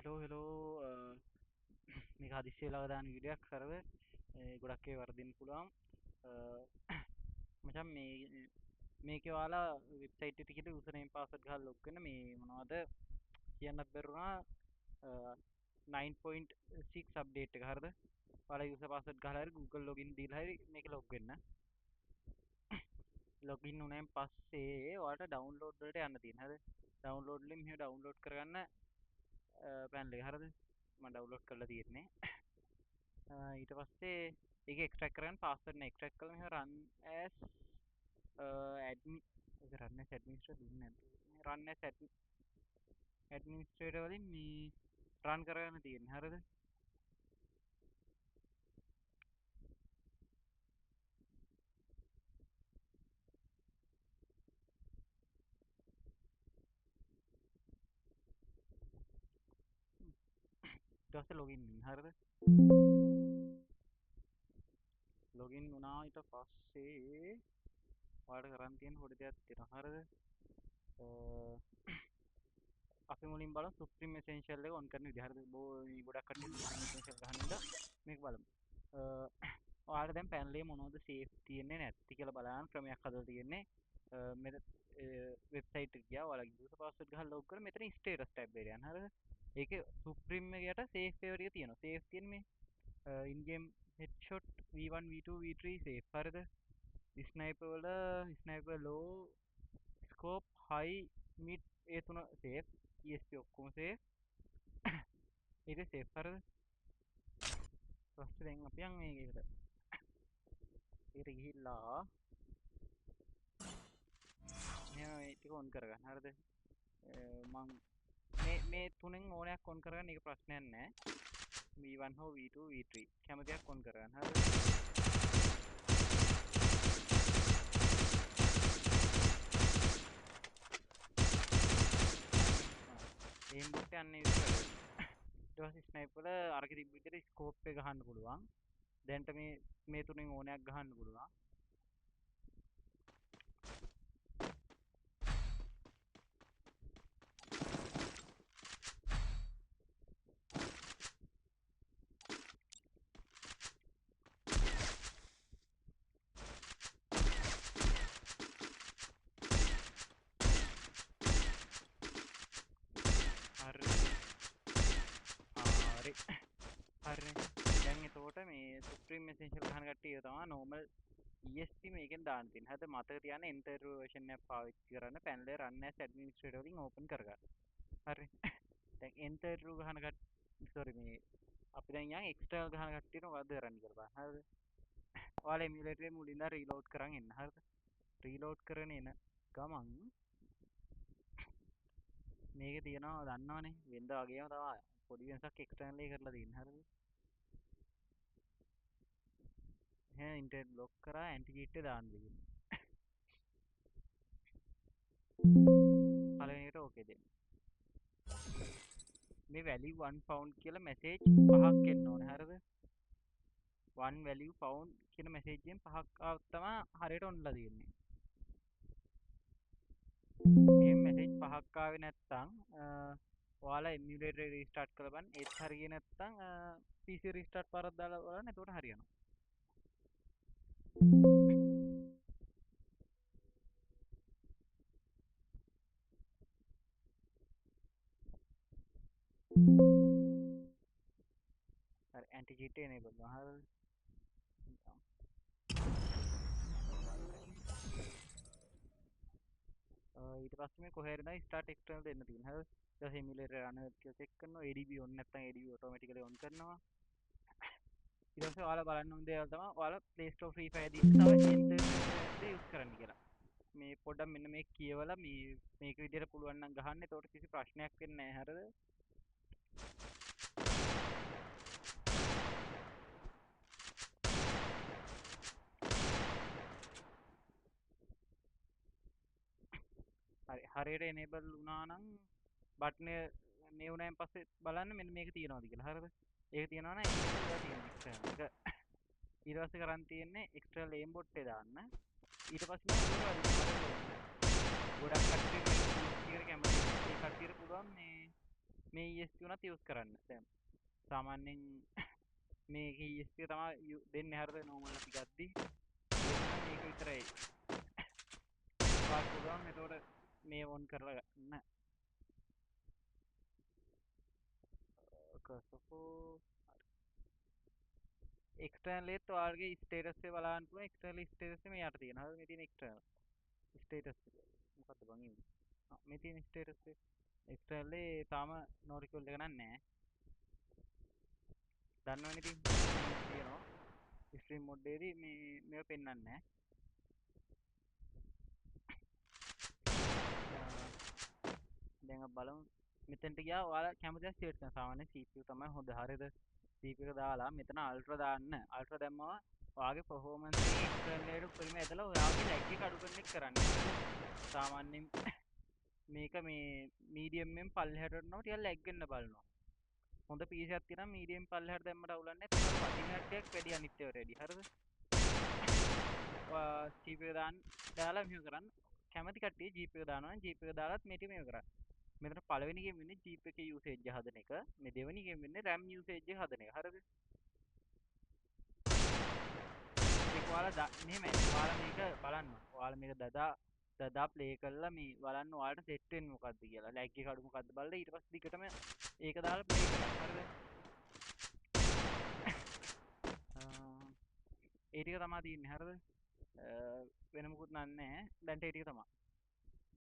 Hello මේක හදිස්සිය වෙලාව දාන වීඩියෝයක් සර්වර් ගොඩක් ඒවා වර්ධින්න පුළුවන්. මචං මේකේ ඔයාලා වෙබ්සයිට් එකට ගිහලා යූසර් නේම් පාස්වර්ඩ් ගහලා ලොග් වෙන්න. මේ මොනවද කියන්නත් බැරුණා. 9.6 අප්ඩේට් එක හරිද? ඔයාලා යූසර් පාස්වර්ඩ් ගහලා හරි Google login දීලා හරි මේක ලොග් වෙන්න. ලොගින් වුණාන් පස්සේ ඔයාලට ඩවුන්ලෝඩ් වලට යන්න තියෙනවා. හරිද? ඩවුන්ලෝඩ් වලින් මෙහෙම ඩවුන්ලෝඩ් කරගන්න පැනල් එක. හරිද? මම ඩවුන්ලෝඩ් කරලා තියෙන්නේ. ඊට පස්සේ ඒක එක්ස්ට්‍රැක්ට් කරගන්න පාස්වර්ඩ් එක එක්ස්ට්‍රැක්ට් කරලා මෙහෙම run as admin ඒක run as administrator දුන්නේ නැද්ද? run as administrator වලින් මේ run කරගන්න තියෙන්නේ. හරිද? ඊට පස්සේ login වෙන්න. හරිද? login වුණා ඊට පස්සේ ඔයාලට කරන් තියෙන පොඩි දෙයක් තියෙනවා. හරිද? අපි මුලින් බලමු Supreme Essential එක on කරන විදිහ. හරිද? මේ ගොඩක් කට්ටිය Supreme Essential ගහන ඉඳලා මේක බලමු. ඔයාලට දැන් පැනල් එකේ මොනවද සේෆ් තියෙන්නේ නැති කියලා බලන්න ක්‍රමයක් හදලා තියෙන්නේ. මෙතන වෙබ්සයිට් එකට ගියා. ඔයාලගේ user password ගහලා log කරලා මෙතන status tab එකට යන්න. හරිද? ඒකේ Supreme එකට safe favorite එක තියෙනවා. safe තියෙන්නේ මේ in game headshot V1 V2 V3 safe. හරිද? ස්නයිපර් වල sniper low scope high mid ඒ තුන safe. ESP ඔක්කොම safe. ඒක safe. හරිද? ඊපස්සේ දැන් අපි යන් මේකට. ඒකට ගිහිල්ලා මෙහෙම මේ ටික on කරගන්න. හරිද? මම මේ තුනෙන් ඕනයක් on කරගන්න එක ප්‍රශ්නයක් නැහැ. V1 හෝ V2 V3 කැමතියක් on කරගන්න. හරිද? aim bot යන්නේ විතර. ඊට පස්සේ ස්නයිපර් වල අරක තිබ්බ විදිහට ස්කෝප් එක ගහන්න පුළුවන්. දැන්ට මේ තුනෙන් ඕනයක් ගහන්න පුළුවන්. හරි. දැන් එතකොට මේ Supreme Essential ගහන කට්ටිය තමයි normal ESP මේකෙන් දාන්න තියෙන්නේ. හරිද? මතක තියාගන්න enter version එක පාවිච්චි කරන්න panel එක run as administrator වලින් open කරගන්න. හරි. දැන් enter ගහන sorry මේ අපි දැන් යන් external ගහන කට්ටියට මොකද්ද කරන්න කියලා බලන්න. හරිද? ඔයාලා emulator එක මුලින්ම reload කරන් එන්න. හරිද? reload කරගෙන එන ගමන් මේක තියෙනවා දන්නවනේ වෙනද වගේම තමයි පොඩි වෙනසක් external එකේ කරලා තියෙන්නේ. හරිද? එහෙනම් ඉන්ටර්නෙට් බ්ලොක් කරා ඇන්ටි චීට් එක දාන්න දෙන්නේ. පළවෙනියට ඕකේ දෙන්න. මේ value 1 pound කියලා message පහක් එන්න ඕනේ. හරිද? 1 value pound කියන message එකෙන් පහක් ආවොත් තමයි හරියට ඔන්නලා තියෙන්නේ. මේ message පහක් ආවේ නැත්නම් ඔයාලා emulator එක restart කරලා බලන්න. ඒත් හරියන්නේ නැත්නම් PC restart පාරක් දාලා බලන්න. එතකොට හරියනවා. හරි anti cheat enable කරනවා. හරිද? ඊට පස්සේ මේ කොහේ හරි නම් start external දෙන්න තියෙනවා. හරිද? ඊට පස්සේ emulator run කියලා check කරනවා. ADB on නැත්නම් ADB automatically on කරනවා. ඊට පස්සේ ඔයාලා බලන්න ඕන දේවල් තමයි ඔයාලා Play Store Free Fire දීලා තව internet use කරන්න කියලා. මේ පොඩ්ඩක් මෙන්න මේක කියවලා මේක විදිහට පුළුවන් නම් ගහන්න. එතකොට කිසි ප්‍රශ්නයක් වෙන්නේ නැහැ. හරිද? හරි හරියට enable වුණා නම් බටන් මේ වුණාන් පස්සේ බලන්න මෙන්න මේක තියෙනවද කියලා. හරිද? ඒක තියෙනවා නම් enable වෙලා තියෙන්නේ external එක. ඊට පස්සේ කරන් තියෙන්නේ external aimbot එක දාන්න. ඊට පස්සේ ගොඩක් කට්ටිය මේ කැමති ඒ කට්ටියට පුළුවන් මේ මේ ESP උනත් යූස් කරන්න. දැන් සාමාන්‍යයෙන් මේක ESP තමයි දෙන්නේ හරිද නෝමල් අපි ගද්දි. දෙන්න මේක විතරයි. ඔයාලට පුළුවන් එතකොට මේ ඔන් කරලා ගන්න. කසපෝ එක්ස්ටර්නල් එකත් ඔයාලගේ ස්ටේටස් එක බලන්න පුළුවන්. එක්ස්ටර්නල් ස්ටේටස් එක මේ යට තියෙනවා. හරිද? මේ තියෙන එක්ස්ටර්නල් ස්ටේටස් එක. මොකද්ද බං ඉන්නේ? මේ තියෙන ස්ටේටස් එක. එක්ස්ටර්නල් එකේ තාම නෝ රිකෝල් එක නෑ. දන්නවනේ ඉතින් තියෙනවා. ස්ට්‍රීම් මොඩ් එකේදී මේව පෙන්වන්නේ නැහැ. දැන් අපි බලමු. මෙතනට ගියා ඔයාලා කැමති දේ සෙලෙක්ට් කරන්න. සාමාන්‍යයෙන් CPU තමයි හොඳ. හරිද? CPU එක දාලා මෙතන අල්ට්‍රා දාන්න. අල්ට්‍රා දැම්මම ඔයාගේ performance එක එක්ස්ටර්නල් එකට උඩරිම ඇදලා ඔයාගේ ලැග් එක අඩු කරන එක කරන්නේ. හරිද? සාමාන්‍යයෙන් මේක මේ මීඩියම් එකෙන් පල්ලෙහාට යනවා ටිකක් ලැග් වෙන්න බලනවා. හොඳ PC එකක් තියෙනවා මීඩියම් පල්ලෙහාට දැම්මට අවුලක් නැහැ. ඒතකොට වදින හැටයක් වැඩි අනිත් ඒවාට වැඩි. හරිද? GPU එක දාලා මෙහෙම කරන්න. කැමති කට්ටිය GPU එක දානවා නම් GPU එක දාලත් මේ ටික මෙහෙම කරන්න. මෙතන පළවෙනි එකෙන් වෙන්නේ GPU එකේ usage එක හදන එක. මේ දෙවෙනි එකෙන් වෙන්නේ RAM usage එක හදන එක. හරිද? ඒක ඔයාලා මෙහෙමයි. ඔයාලා මේක බලන්න ඕන. ඔයාලා මේක දදා ප්ලේ කරලා මේ බලන්න ඔයාලට සෙට් වෙන්නේ මොකද්ද කියලා. ලැග් එක අඩු මොකද්ද බලලා ඊට පස්සේ දිගටම ඒක දාලා ප්ලේ කරන්න. හරිද? ඒ ටික තමයි තියෙන්නේ. හරිද? වෙන මොකුත් නෑ. දැන්ට ඒ ටික තමයි.